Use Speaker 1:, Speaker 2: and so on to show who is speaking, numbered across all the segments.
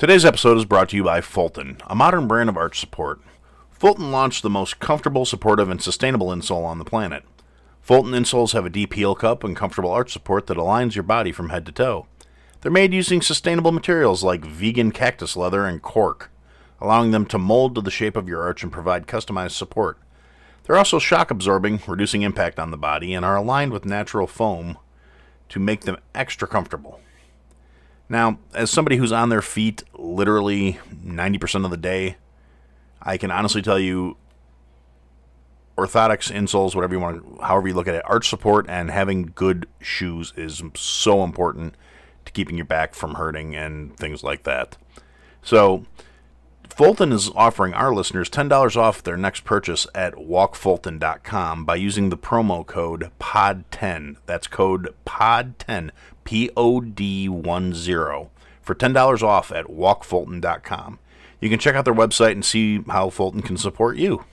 Speaker 1: Today's episode is brought to you by Fulton, a modern brand of arch support. Fulton launched the most comfortable, supportive, and sustainable insole on the planet. Fulton insoles have a deep heel cup and comfortable arch support that aligns your body from head to toe. They're made using sustainable materials like vegan cactus leather and cork, allowing them to mold to the shape of your arch and provide customized support. They're also shock absorbing, reducing impact on the body, and are aligned with natural foam to make them extra comfortable. Now, as somebody who's on their feet literally 90% of the day, I can honestly tell you orthotics, insoles, whatever you want, however you look at it, arch support and having good shoes is so important to keeping your back from hurting and things like that. So, Fulton is offering our listeners $10 off their next purchase at walkfulton.com by using the promo code POD10. That's code POD10, POD10, for $10 off at walkfulton.com. You can check out their website and see how Fulton can support you.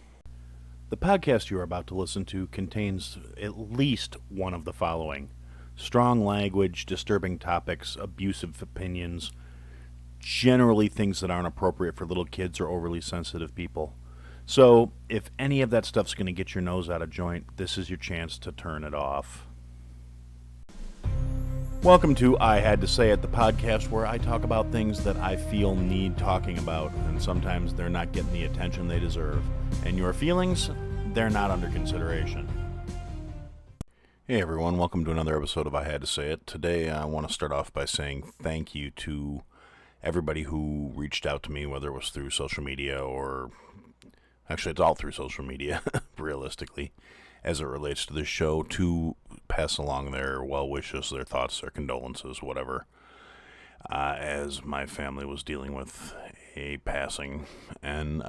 Speaker 1: The podcast you are about to listen to contains at least one of the following: strong language, disturbing topics, abusive opinions, generally things that aren't appropriate for little kids or overly sensitive people. So, if any of that stuff's going to get your nose out of joint, this is your chance to turn it off. Welcome to I Had to Say It, the podcast where I talk about things that I feel need talking about, and sometimes they're not getting the attention they deserve. And your feelings, they're not under consideration. Hey everyone, welcome to another episode of I Had to Say It. Today I want to start off by saying thank you to everybody who reached out to me, whether it was through social media or... Actually, it's all through social media, realistically, as it relates to this show, to pass along their well wishes, their thoughts, their condolences, whatever, as my family was dealing with a passing. And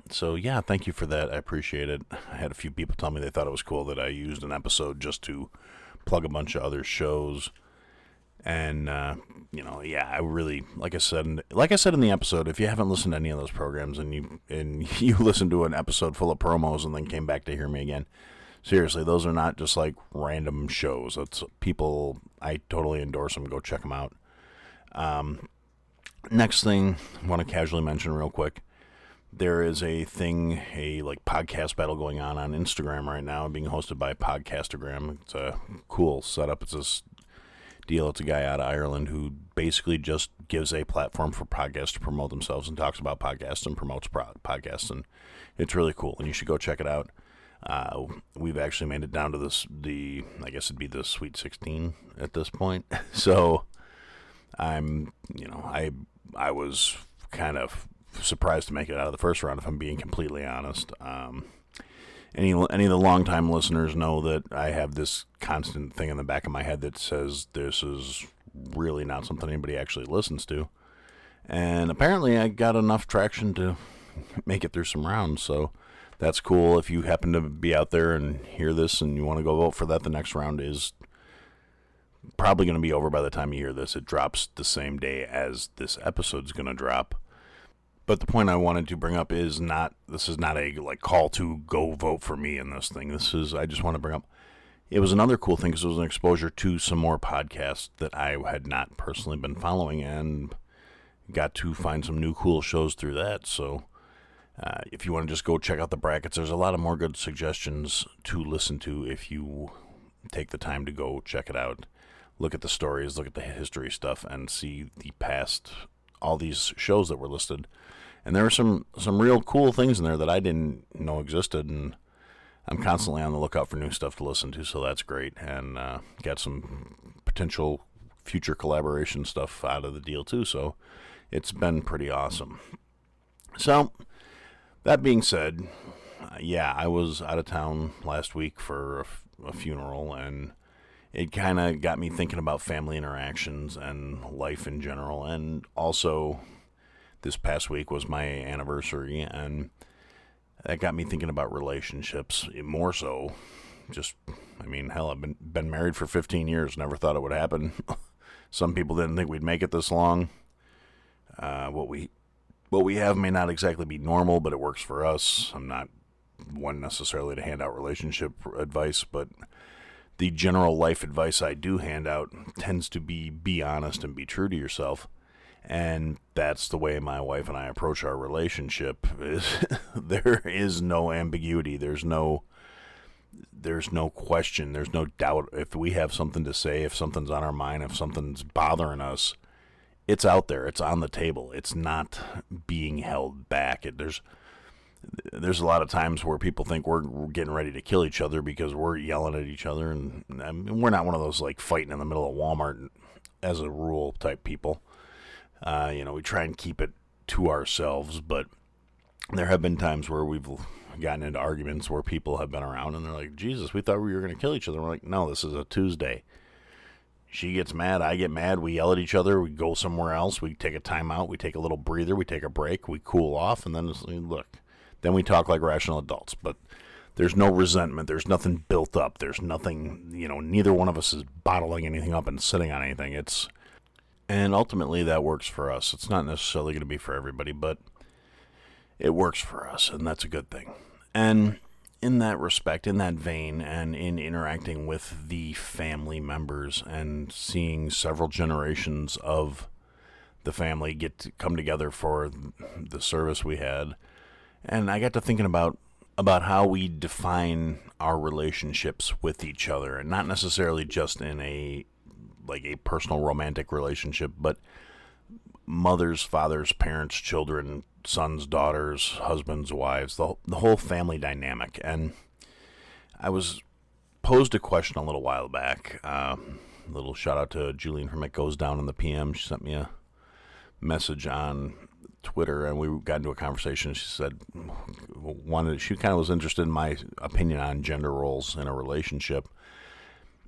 Speaker 1: so, yeah, thank you for that. I appreciate it. I had a few people tell me they thought it was cool that I used an episode just to plug a bunch of other shows. And, I really, like I said in the episode, if you haven't listened to any of those programs and you listened to an episode full of promos and then came back to hear me again, seriously, those are not just like random shows. It's people, I totally endorse them. Go check them out. Next thing I want to casually mention real quick. There is a podcast battle going on Instagram right now, being hosted by Podcastagram. It's a cool setup. It's this deal. It's a guy out of Ireland who basically just gives a platform for podcasts to promote themselves and talks about podcasts and promotes podcasts, and it's really cool, and you should go check it out. We've actually made it down to I guess it'd be the Sweet 16 at this point. So I was kind of surprised to make it out of the first round, if I'm being completely honest. Any of the longtime listeners know that I have this constant thing in the back of my head that says this is really not something anybody actually listens to. And apparently I got enough traction to make it through some rounds, so that's cool. If you happen to be out there and hear this and you want to go vote for that, the next round is probably going to be over by the time you hear this. It drops the same day as this episode's going to drop. But the point I wanted to bring up this is not a call to go vote for me in this thing. I just want to bring up, it was another cool thing because it was an exposure to some more podcasts that I had not personally been following, and got to find some new cool shows through that. So if you want to just go check out the brackets, there's a lot of more good suggestions to listen to if you take the time to go check it out. Look at the stories, look at the history stuff, and see the past, all these shows that were listed. And there were some real cool things in there that I didn't know existed, and I'm constantly on the lookout for new stuff to listen to, so that's great. And got some potential future collaboration stuff out of the deal too, so it's been pretty awesome. So, that being said, I was out of town last week for a funeral, and it kind of got me thinking about family interactions and life in general. And also, this past week was my anniversary, and that got me thinking about relationships more so. I've been married for 15 years, never thought it would happen. Some people didn't think we'd make it this long. What we have may not exactly be normal, but it works for us. I'm not one necessarily to hand out relationship advice, but the general life advice I do hand out tends to be honest and be true to yourself. And that's the way my wife and I approach our relationship. There is no ambiguity. There's no question. There's no doubt. If we have something to say, if something's on our mind, if something's bothering us, it's out there. It's on the table. It's not being held back. There's a lot of times where people think we're getting ready to kill each other because we're yelling at each other, and I mean, we're not one of those like fighting in the middle of Walmart as a rule type people. We try and keep it to ourselves, but there have been times where we've gotten into arguments where people have been around and they're like, Jesus, we thought we were going to kill each other. We're like, no, this is a Tuesday. She gets mad, I get mad, we yell at each other, we go somewhere else, we take a time out, we take a little breather, we take a break, we cool off, and then then we talk like rational adults. But there's no resentment, there's nothing built up, there's nothing, neither one of us is bottling anything up and sitting on anything. And ultimately that works for us. It's not necessarily going to be for everybody, but it works for us, and that's a good thing. And in that respect, in that vein, and in interacting with the family members and seeing several generations of the family come together for the service we had, and I got to thinking about how we define our relationships with each other, and not necessarily just in a personal romantic relationship, but mothers, fathers, parents, children, sons, daughters, husbands, wives, the whole family dynamic. And I was posed a question a little while back. Little shout out to Julian from It Goes Down in the PM. She sent me a message on Twitter, and we got into a conversation. She said she kind of was interested in my opinion on gender roles in a relationship.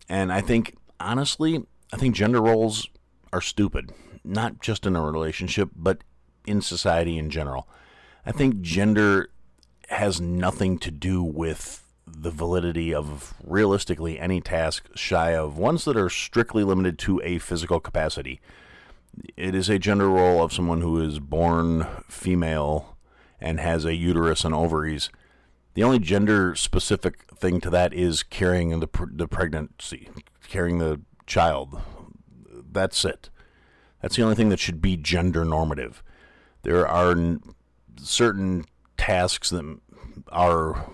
Speaker 1: And I think, honestly, gender roles are stupid. Not just in a relationship, but in society in general. I think gender has nothing to do with the validity of realistically any task shy of ones that are strictly limited to a physical capacity. It is a gender role of someone who is born female and has a uterus and ovaries. The only gender specific thing to that is carrying the pregnancy, carrying the child. That's it. That's the only thing that should be gender normative. There are certain tasks that are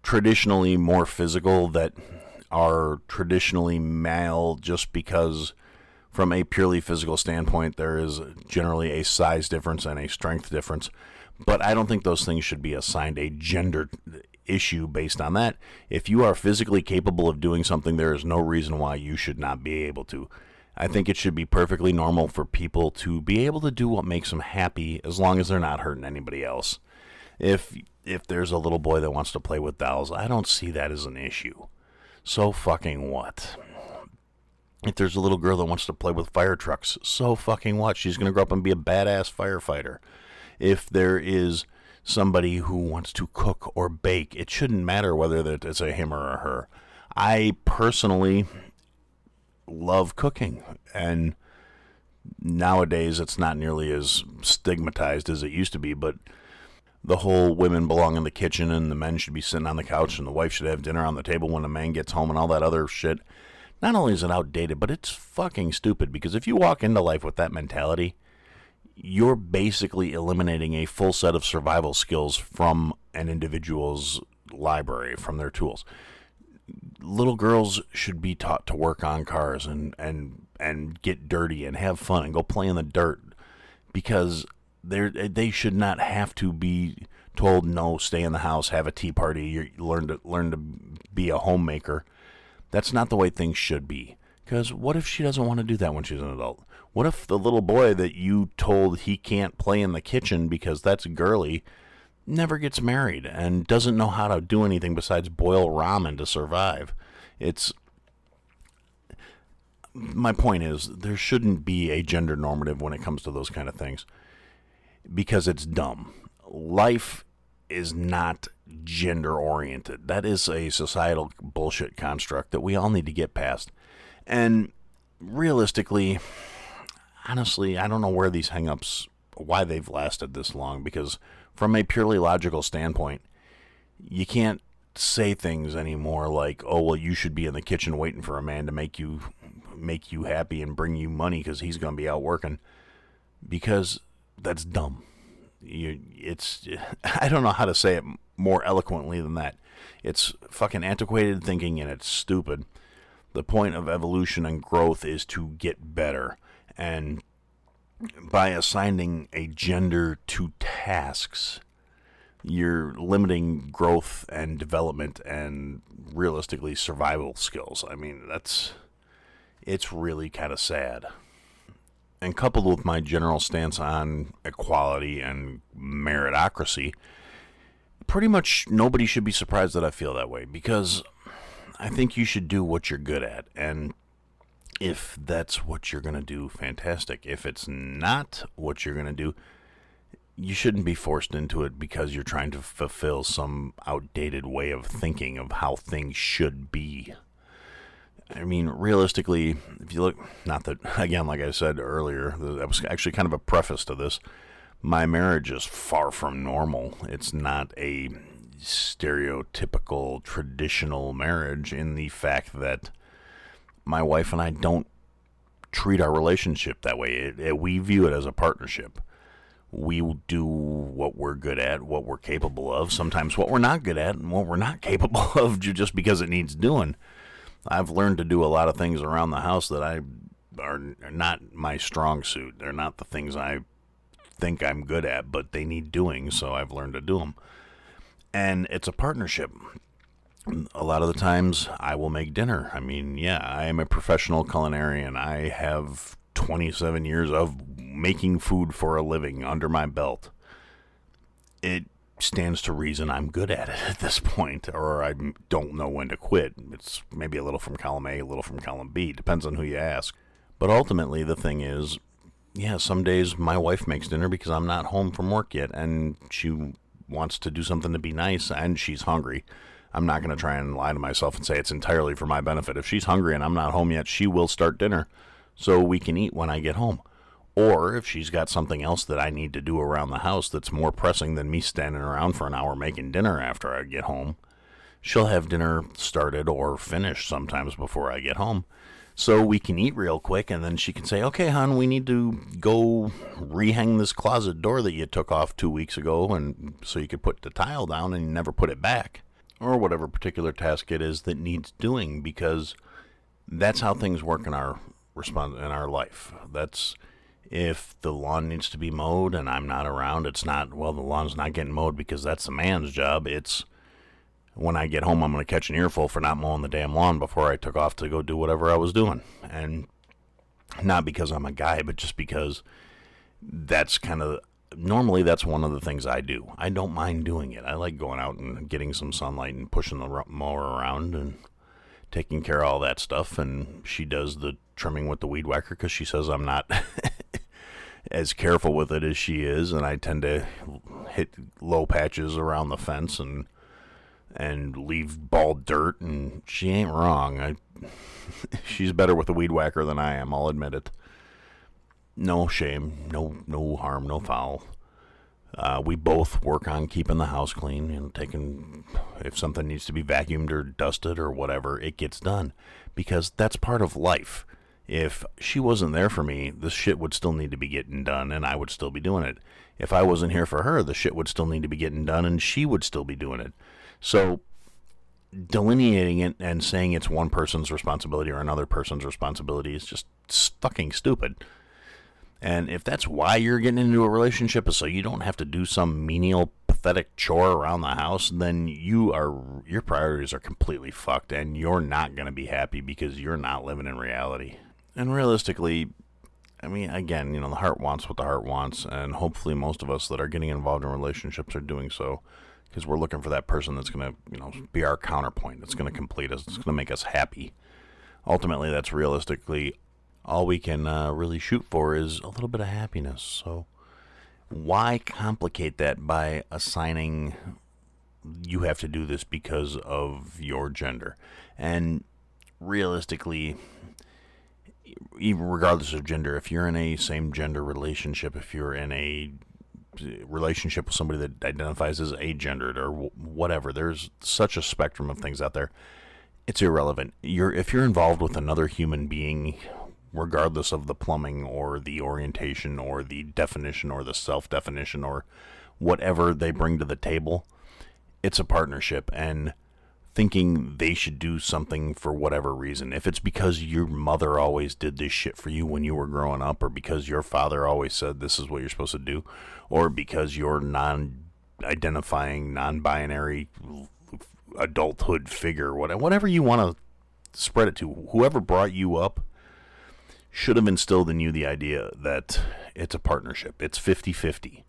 Speaker 1: traditionally more physical, that are traditionally male, just because from a purely physical standpoint there is generally a size difference and a strength difference. But I don't think those things should be assigned a gender issue based on that. If you are physically capable of doing something, there is no reason why you should not be able to. I think it should be perfectly normal for people to be able to do what makes them happy, as long as they're not hurting anybody else. If there's a little boy that wants to play with dolls, I don't see that as an issue. So fucking what? If there's a little girl that wants to play with fire trucks, so fucking what? She's going to grow up and be a badass firefighter. If there is somebody who wants to cook or bake, it shouldn't matter whether it's a him or a her. I personally love cooking, and nowadays it's not nearly as stigmatized as it used to be, but the whole women belong in the kitchen and the men should be sitting on the couch and the wife should have dinner on the table when the man gets home and all that other shit, not only is it outdated, but it's fucking stupid. Because if you walk into life with that mentality, you're basically eliminating a full set of survival skills from an individual's library, from their tools. Little girls should be taught to work on cars and get dirty and have fun and go play in the dirt, because they should not have to be told, no, stay in the house, have a tea party, you learn to be a homemaker. That's not the way things should be. Because what if she doesn't want to do that when she's an adult? What if the little boy that you told he can't play in the kitchen because that's girly never gets married and doesn't know how to do anything besides boil ramen to survive? My point is, there shouldn't be a gender normative when it comes to those kind of things, because it's dumb. Life is not gender oriented. That is a societal bullshit construct that we all need to get past. And realistically, honestly, I don't know where these hang-ups, why they've lasted this long, because from a purely logical standpoint, you can't say things anymore like, oh, well, you should be in the kitchen waiting for a man to make you make you happy and bring you money because he's going to be out working, because that's dumb. I don't know how to say it more eloquently than that. It's fucking antiquated thinking, and it's stupid. The point of evolution and growth is to get better. And by assigning a gender to tasks, you're limiting growth and development and realistically survival skills. I mean, it's really kind of sad. And coupled with my general stance on equality and meritocracy, pretty much nobody should be surprised that I feel that way, because I think you should do what you're good at. And if that's what you're going to do, fantastic. If it's not what you're going to do, you shouldn't be forced into it because you're trying to fulfill some outdated way of thinking of how things should be. I mean, realistically, if you look, not that, again, like I said earlier, that was actually kind of a preface to this. My marriage is far from normal. It's not a stereotypical, traditional marriage in the fact that my wife and I don't treat our relationship that way. We view it as a partnership. We do what we're good at, what we're capable of, sometimes what we're not good at, and what we're not capable of just because it needs doing. I've learned to do a lot of things around the house that are not my strong suit. They're not the things I think I'm good at, but they need doing, so I've learned to do them. And it's a partnership. A lot of the times, I will make dinner. I mean, yeah, I am a professional culinarian. I have 27 years of making food for a living under my belt. It stands to reason I'm good at it at this point, or I don't know when to quit. It's maybe a little from column A, a little from column B. Depends on who you ask. But ultimately, the thing is, yeah, some days my wife makes dinner because I'm not home from work yet, and she wants to do something to be nice, and she's hungry. I'm not going to try and lie to myself and say it's entirely for my benefit. If she's hungry and I'm not home yet, she will start dinner so we can eat when I get home. Or if she's got something else that I need to do around the house that's more pressing than me standing around for an hour making dinner after I get home, she'll have dinner started or finished sometimes before I get home. So we can eat real quick, and then she can say, okay, hon, we need to go rehang this closet door that you took off 2 weeks ago, and so you could put the tile down and you never put it back. Or whatever particular task it is that needs doing, because that's how things work in our life. That's if the lawn needs to be mowed and I'm not around, it's not, well, the lawn's not getting mowed because that's the man's job. It's when I get home, I'm going to catch an earful for not mowing the damn lawn before I took off to go do whatever I was doing. And not because I'm a guy, but just because that's normally that's one of the things I do. I don't mind doing it. I like going out and getting some sunlight and pushing the mower around and taking care of all that stuff. And she does the trimming with the weed whacker because she says I'm not as careful with it as she is, and I tend to hit low patches around the fence and leave bald dirt, and she ain't wrong. She's better with a weed whacker than I am, I'll admit it. No shame, no harm, no foul. We both work on keeping the house clean, taking, if something needs to be vacuumed or dusted or whatever, it gets done, because that's part of life. If she wasn't there for me, this shit would still need to be getting done, and I would still be doing it. If I wasn't here for her, the shit would still need to be getting done, and she would still be doing it. So delineating it and saying it's one person's responsibility or another person's responsibility is just fucking stupid. And if that's why you're getting into a relationship, is so you don't have to do some menial, pathetic chore around the house, then your priorities are completely fucked, and you're not going to be happy because you're not living in reality. And realistically, I mean, again, the heart wants what the heart wants, and hopefully most of us that are getting involved in relationships are doing so because we're looking for that person that's going to, be our counterpoint, that's going to complete us, that's going to make us happy. Ultimately, that's realistically all we can really shoot for is a little bit of happiness. So why complicate that by assigning you have to do this because of your gender? And realistically, even regardless of gender, if you're in a same gender relationship, if you're in a relationship with somebody that identifies as agendered or whatever, there's such a spectrum of things out there. it's irrelevant. If you're involved with another human being, regardless of the plumbing or the orientation or the definition or the self-definition or whatever they bring to the table, it's a partnership. And thinking they should do something for whatever reason, if it's because your mother always did this shit for you when you were growing up, or because your father always said this is what you're supposed to do, or because your non-identifying, non-binary adulthood figure, whatever you want to spread it to, whoever brought you up should have instilled in you the idea that it's a partnership. It's 50-50.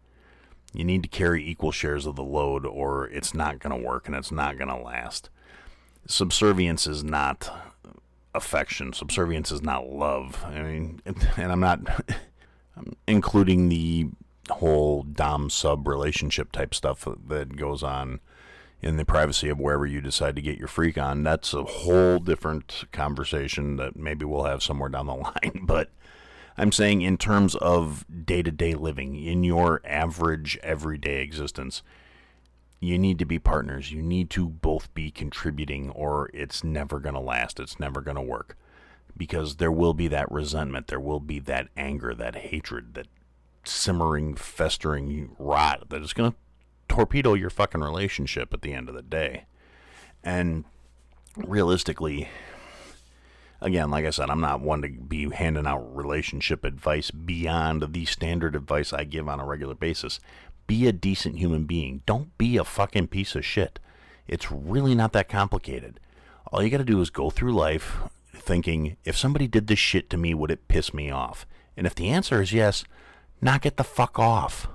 Speaker 1: You need to carry equal shares of the load, or it's not going to work and it's not going to last. Subservience is not affection. Subservience is not love. I mean, and I'm including the whole dom-sub relationship type stuff that goes on in the privacy of wherever you decide to get your freak on. That's a whole different conversation that maybe we'll have somewhere down the line. But I'm saying in terms of day-to-day living, in your average everyday existence, you need to be partners. You need to both be contributing, or it's never going to last. It's never going to work. Because there will be that resentment. There will be that anger, that hatred, that simmering, festering rot that is going to torpedo your fucking relationship at the end of the day. And realistically, again, like I said, I'm not one to be handing out relationship advice beyond the standard advice I give on a regular basis. Be a decent human being. Don't be a fucking piece of shit. It's really not that complicated. All you got to do is go through life thinking, if somebody did this shit to me, would it piss me off? And if the answer is yes, knock it the fuck off.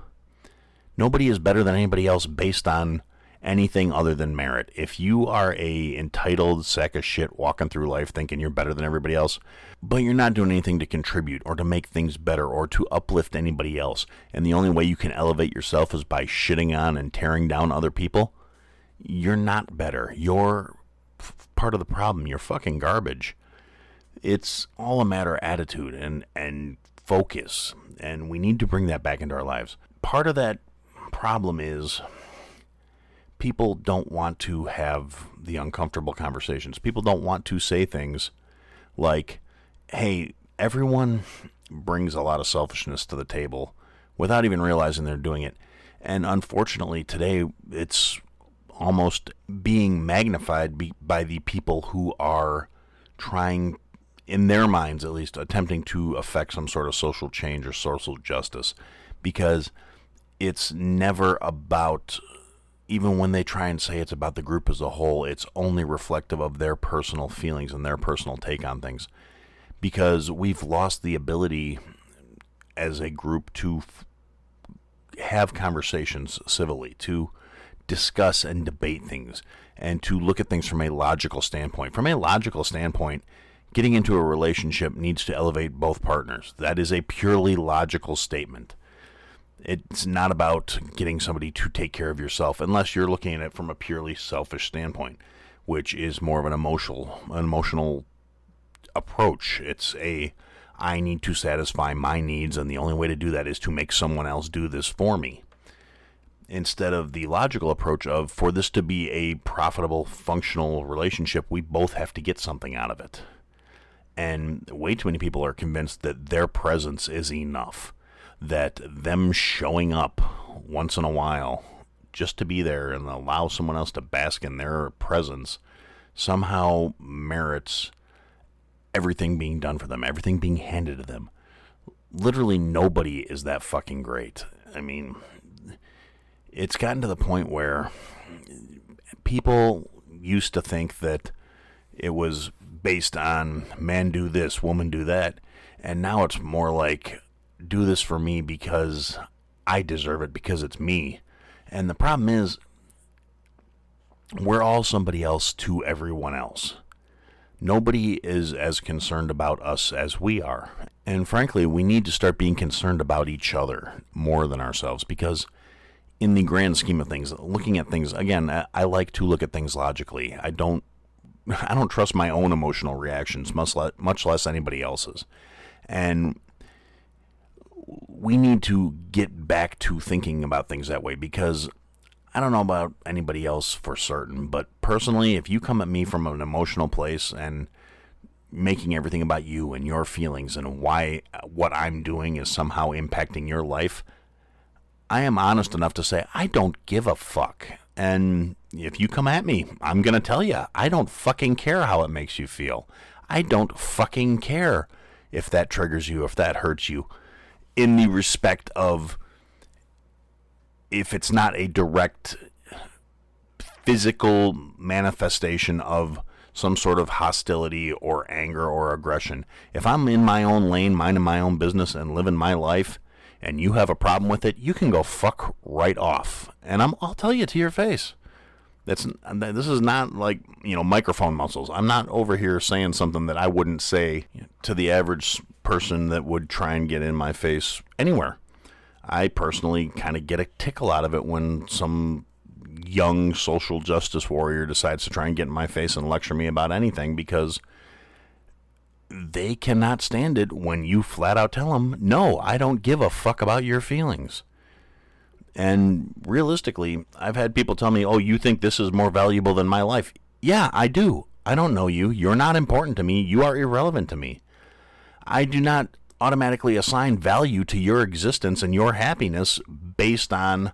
Speaker 1: Nobody is better than anybody else based on anything other than merit. If you are a entitled sack of shit walking through life thinking you're better than everybody else, but you're not doing anything to contribute or to make things better or to uplift anybody else, and the only way you can elevate yourself is by shitting on and tearing down other people, you're not better. You're part of the problem. You're fucking garbage. It's all a matter of attitude and focus, and we need to bring that back into our lives. Part of that problem is people don't want to have the uncomfortable conversations. People don't want to say things like, hey, everyone brings a lot of selfishness to the table without even realizing they're doing it. And unfortunately, today, it's almost being magnified by the people who are trying, in their minds at least, attempting to affect some sort of social change or social justice. Because it's never about, even when they try and say it's about the group as a whole, it's only reflective of their personal feelings and their personal take on things. Because we've lost the ability as a group to have conversations civilly, to discuss and debate things, and to look at things from a logical standpoint. From a logical standpoint, getting into a relationship needs to elevate both partners. That is a purely logical statement. It's not about getting somebody to take care of yourself, unless you're looking at it from a purely selfish standpoint, which is more of an emotional approach. It's I need to satisfy my needs, and the only way to do that is to make someone else do this for me. Instead of the logical approach of, for this to be a profitable, functional relationship, we both have to get something out of it. And way too many people are convinced that their presence is enough. That them showing up once in a while just to be there and allow someone else to bask in their presence somehow merits everything being done for them, everything being handed to them. Literally nobody is that fucking great. I mean, it's gotten to the point where people used to think that it was based on man do this, woman do that, and now it's more like, do this for me because I deserve it, because it's me. And the problem is, we're all somebody else to everyone else. Nobody is as concerned about us as we are. And frankly, we need to start being concerned about each other more than ourselves, because in the grand scheme of things, looking at things, again, I like to look at things logically. I don't trust my own emotional reactions, much less anybody else's. And we need to get back to thinking about things that way, because I don't know about anybody else for certain, but personally, if you come at me from an emotional place and making everything about you and your feelings and why what I'm doing is somehow impacting your life, I am honest enough to say I don't give a fuck. And if you come at me, I'm going to tell you, I don't fucking care how it makes you feel. I don't fucking care if that triggers you, if that hurts you, in the respect of if it's not a direct physical manifestation of some sort of hostility or anger or aggression. If I'm in my own lane, minding my own business and living my life, and you have a problem with it, you can go fuck right off. And I'll tell you to your face. This is not like, microphone muscles. I'm not over here saying something that I wouldn't say to the average person that would try and get in my face anywhere. I personally kind of get a tickle out of it when some young social justice warrior decides to try and get in my face and lecture me about anything, because they cannot stand it when you flat out tell them, no, I don't give a fuck about your feelings. And realistically, I've had people tell me, oh, you think this is more valuable than my life? Yeah, I do. I don't know you. You're not important to me. You are irrelevant to me. I do not automatically assign value to your existence and your happiness based on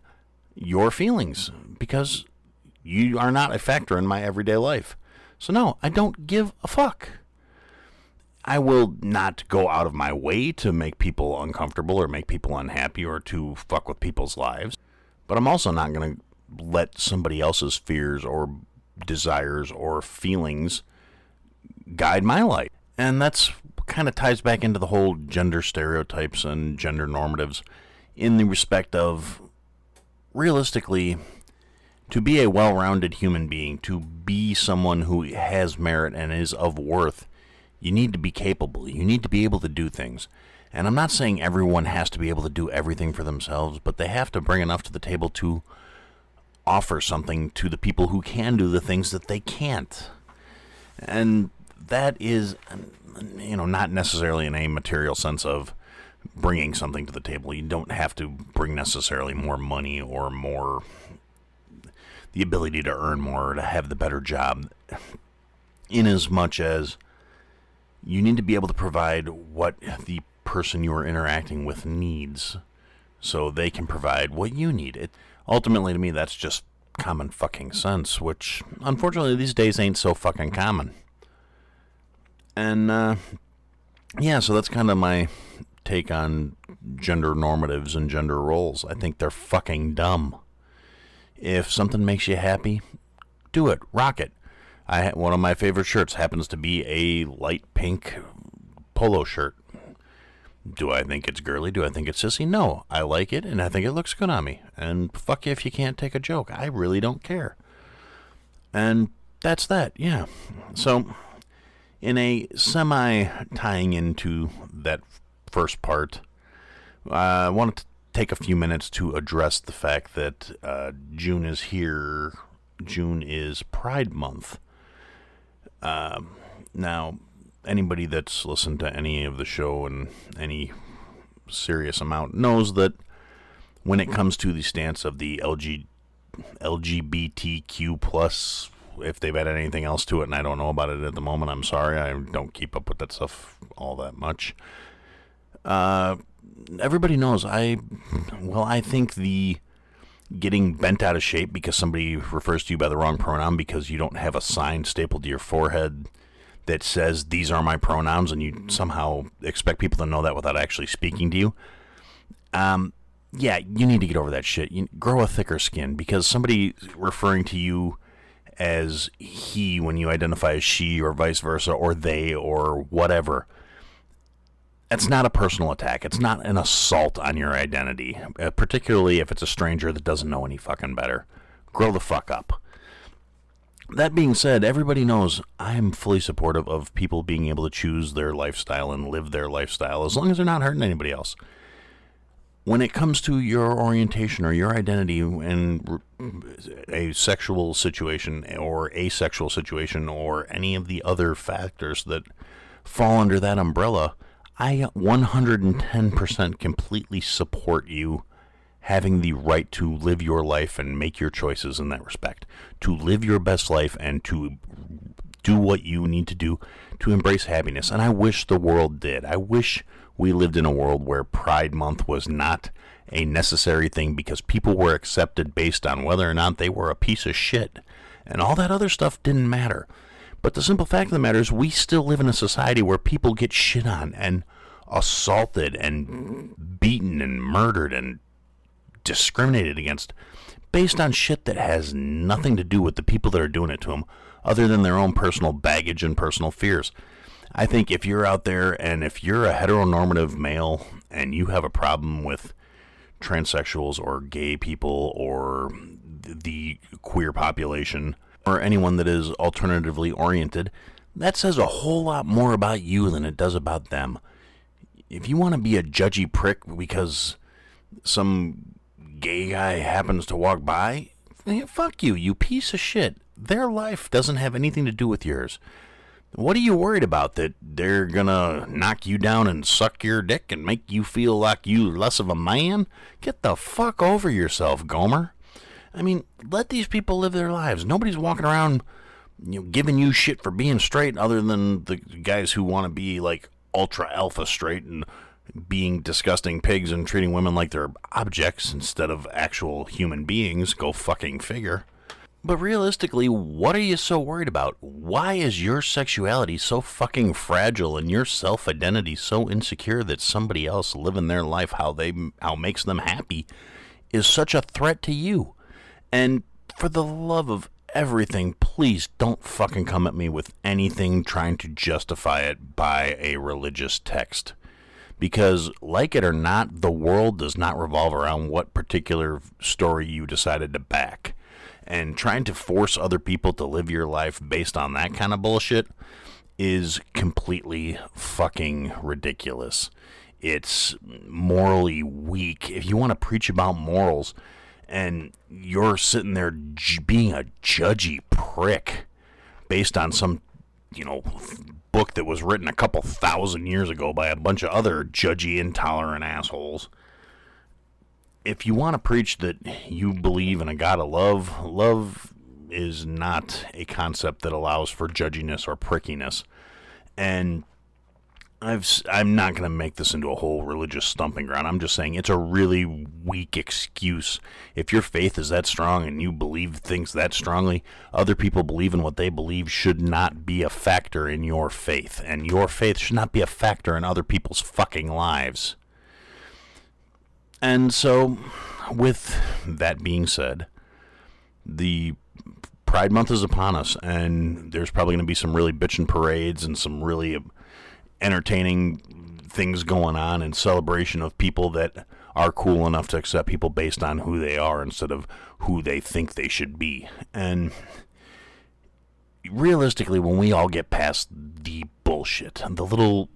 Speaker 1: your feelings, because you are not a factor in my everyday life. So no, I don't give a fuck. I will not go out of my way to make people uncomfortable or make people unhappy or to fuck with people's lives. But I'm also not going to let somebody else's fears or desires or feelings guide my life. And that's kind of ties back into the whole gender stereotypes and gender normatives, in the respect of, realistically, to be a well-rounded human being, to be someone who has merit and is of worth, you need to be capable. You need to be able to do things. And I'm not saying everyone has to be able to do everything for themselves, but they have to bring enough to the table to offer something to the people who can do the things that they can't. And that is, not necessarily in a material sense of bringing something to the table. You don't have to bring necessarily more money or more the ability to earn more or to have the better job, in as much as you need to be able to provide what the person you are interacting with needs so they can provide what you need. Ultimately, to me, that's just common fucking sense, which, unfortunately, these days ain't so fucking common. And, so that's kind of my take on gender normatives and gender roles. I think they're fucking dumb. If something makes you happy, do it. Rock it. One of my favorite shirts happens to be a light pink polo shirt. Do I think it's girly? Do I think it's sissy? No. I like it, and I think it looks good on me. And fuck you if you can't take a joke. I really don't care. And that's that, yeah. So, in a semi-tying into that first part, I wanted to take a few minutes to address the fact that June is here. June is Pride Month. Now, anybody that's listened to any of the show and any serious amount knows that when it comes to the stance of the LGBTQ plus, if they've added anything else to it and I don't know about it at the moment, I'm sorry, I don't keep up with that stuff all that much. Everybody knows I think the getting bent out of shape because somebody refers to you by the wrong pronoun because you don't have a sign stapled to your forehead that says these are my pronouns, and you somehow expect people to know that without actually speaking to you. You need to get over that shit. You grow a thicker skin, because somebody referring to you as he when you identify as she, or vice versa, or they, or whatever, it's not a personal attack. It's not an assault on your identity, particularly if it's a stranger that doesn't know any fucking better. Grow the fuck up. That being said, everybody knows I'm fully supportive of people being able to choose their lifestyle and live their lifestyle as long as they're not hurting anybody else. When it comes to your orientation or your identity in a sexual situation or asexual situation or any of the other factors that fall under that umbrella, I 110% completely support you having the right to live your life and make your choices in that respect, to live your best life and to do what you need to do to embrace happiness. And I wish the world did. I wish we lived in a world where Pride Month was not a necessary thing because people were accepted based on whether or not they were a piece of shit. And all that other stuff didn't matter. But the simple fact of the matter is we still live in a society where people get shit on and assaulted and beaten and murdered and discriminated against based on shit that has nothing to do with the people that are doing it to them other than their own personal baggage and personal fears. I think if you're out there and if you're a heteronormative male and you have a problem with transsexuals or gay people or the queer population or anyone that is alternatively oriented, that says a whole lot more about you than it does about them. If you want to be a judgy prick because some gay guy happens to walk by, fuck you, you piece of shit. Their life doesn't have anything to do with yours. What are you worried about? That they're gonna knock you down and suck your dick and make you feel like you less of a man? Get the fuck over yourself, Gomer. I mean, let these people live their lives. Nobody's walking around, giving you shit for being straight other than the guys who want to be like ultra alpha straight and being disgusting pigs and treating women like they're objects instead of actual human beings. Go fucking figure. But realistically, what are you so worried about? Why is your sexuality so fucking fragile and your self-identity so insecure that somebody else living their life how makes them happy is such a threat to you? And for the love of everything, please don't fucking come at me with anything trying to justify it by a religious text. Because, like it or not, the world does not revolve around what particular story you decided to back. And trying to force other people to live your life based on that kind of bullshit is completely fucking ridiculous. It's morally weak. If you want to preach about morals and you're sitting there being a judgy prick based on some, book that was written a couple thousand years ago by a bunch of other judgy, intolerant assholes. If you want to preach that you believe in a God of love, love is not a concept that allows for judginess or prickiness. And I'm not going to make this into a whole religious stomping ground. I'm just saying it's a really weak excuse. If your faith is that strong and you believe things that strongly, other people believe in what they believe should not be a factor in your faith. And your faith should not be a factor in other people's fucking lives. And so, with that being said, the Pride Month is upon us, and there's probably going to be some really bitchin' parades and some really entertaining things going on in celebration of people that are cool enough to accept people based on who they are instead of who they think they should be. And realistically, when we all get past the bullshit, the little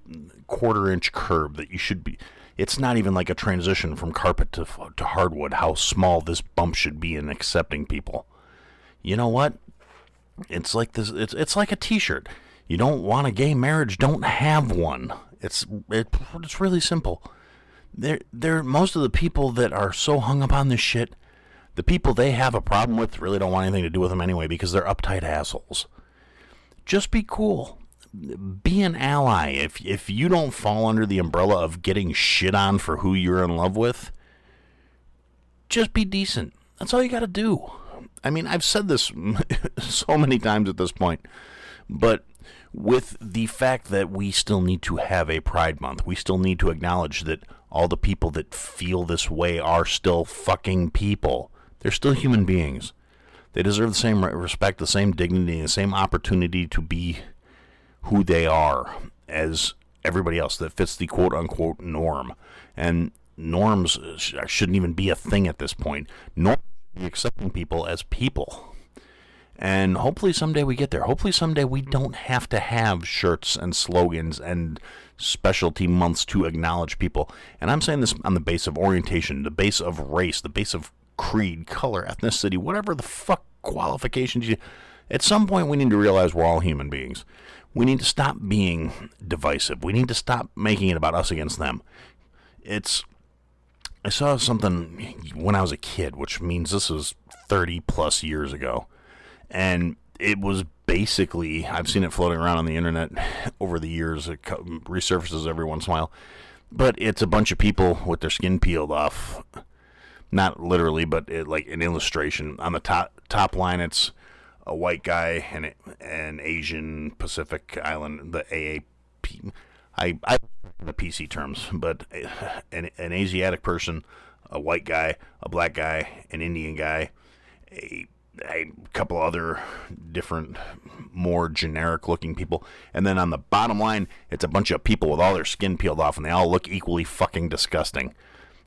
Speaker 1: quarter-inch curb that you should be... It's not even like a transition from carpet to hardwood, how small this bump should be in accepting people. You know what? It's like this. It's like a t-shirt. You don't want a gay marriage, don't have one. It's really simple. They're most of the people that are so hung up on this shit, the people they have a problem with really don't want anything to do with them anyway because they're uptight assholes. Just be cool. Be an ally. If you don't fall under the umbrella of getting shit on for who you're in love with, just be decent. That's all you got to do. I mean, I've said this so many times at this point, but with the fact that we still need to have a Pride Month, we still need to acknowledge that all the people that feel this way are still fucking people. They're still human beings. They deserve the same respect, the same dignity, the same opportunity to be who they are as everybody else that fits the quote-unquote norm. And norms shouldn't even be a thing at this point. Norms should be accepting people as people. And hopefully someday we get there. Hopefully someday we don't have to have shirts and slogans and specialty months to acknowledge people. And I'm saying this on the base of orientation, the base of race, the base of creed, color, ethnicity, whatever the fuck qualifications you... At some point we need to realize we're all human beings. We need to stop being divisive. We need to stop making it about us against them. It's I saw something when I was a kid, which means this was 30 plus years ago. And it was basically, I've seen it floating around on the internet over the years. It resurfaces every once in a while. But it's a bunch of people with their skin peeled off. Not literally, but like an illustration. On the top line, it's a white guy and an Asian Pacific Island, the AAP. I the PC terms, but an Asiatic person, a white guy, a black guy, an Indian guy, a couple other different, more generic-looking people. And then on the bottom line, it's a bunch of people with all their skin peeled off, and they all look equally fucking disgusting.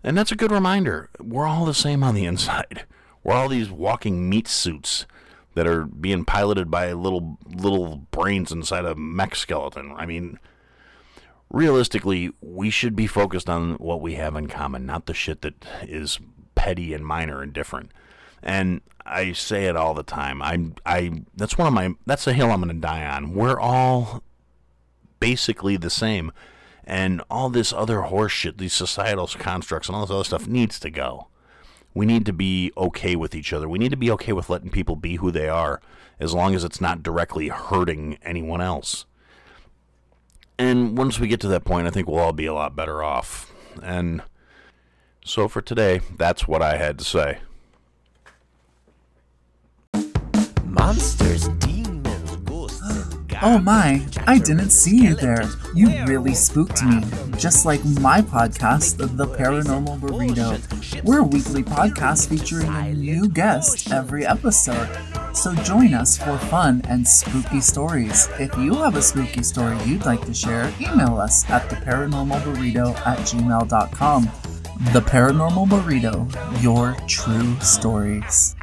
Speaker 1: And that's a good reminder. We're all the same on the inside. We're all these walking meat suits that are being piloted by little brains inside a mech skeleton. I mean, realistically, we should be focused on what we have in common, not the shit that is petty and minor and different. And I say it all the time. That's the hill I'm going to die on. We're all basically the same. And all this other horse shit, these societal constructs and all this other stuff needs to go. We need to be okay with each other. We need to be okay with letting people be who they are, as long as it's not directly hurting anyone else. And once we get to that point, I think we'll all be a lot better off. And so for today, that's what I had to say.
Speaker 2: Monsters, demons, ghosts, and gods.
Speaker 3: Oh my, I didn't see you there. You really spooked me. Just like my podcast, The Paranormal Burrito. We're a weekly podcast featuring a new guest every episode. So join us for fun and spooky stories. If you have a spooky story you'd like to share, email us at theparanormalburrito@gmail.com. The Paranormal Burrito, your true stories.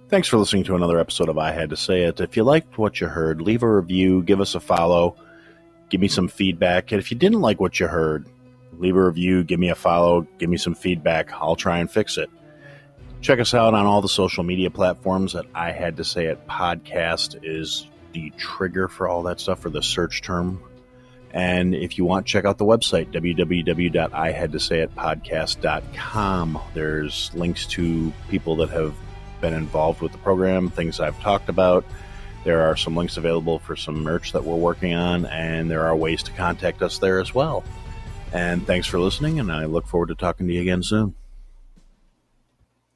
Speaker 1: Thanks for listening to another episode of I Had to Say It. If you liked what you heard, leave a review, give us a follow, give me some feedback. And if you didn't like what you heard, leave a review, give me a follow, give me some feedback. I'll try and fix it. Check us out on all the social media platforms. At I Had to Say It podcast is the trigger for all that stuff, for the search term. And if you want, check out the website, www.ihadtosayitpodcast.com. There's links to people that have been involved with the program, things I've talked about. There are some links available for some merch that we're working on, and there are ways to contact us there as well. And thanks for listening, and I look forward to talking to you again soon.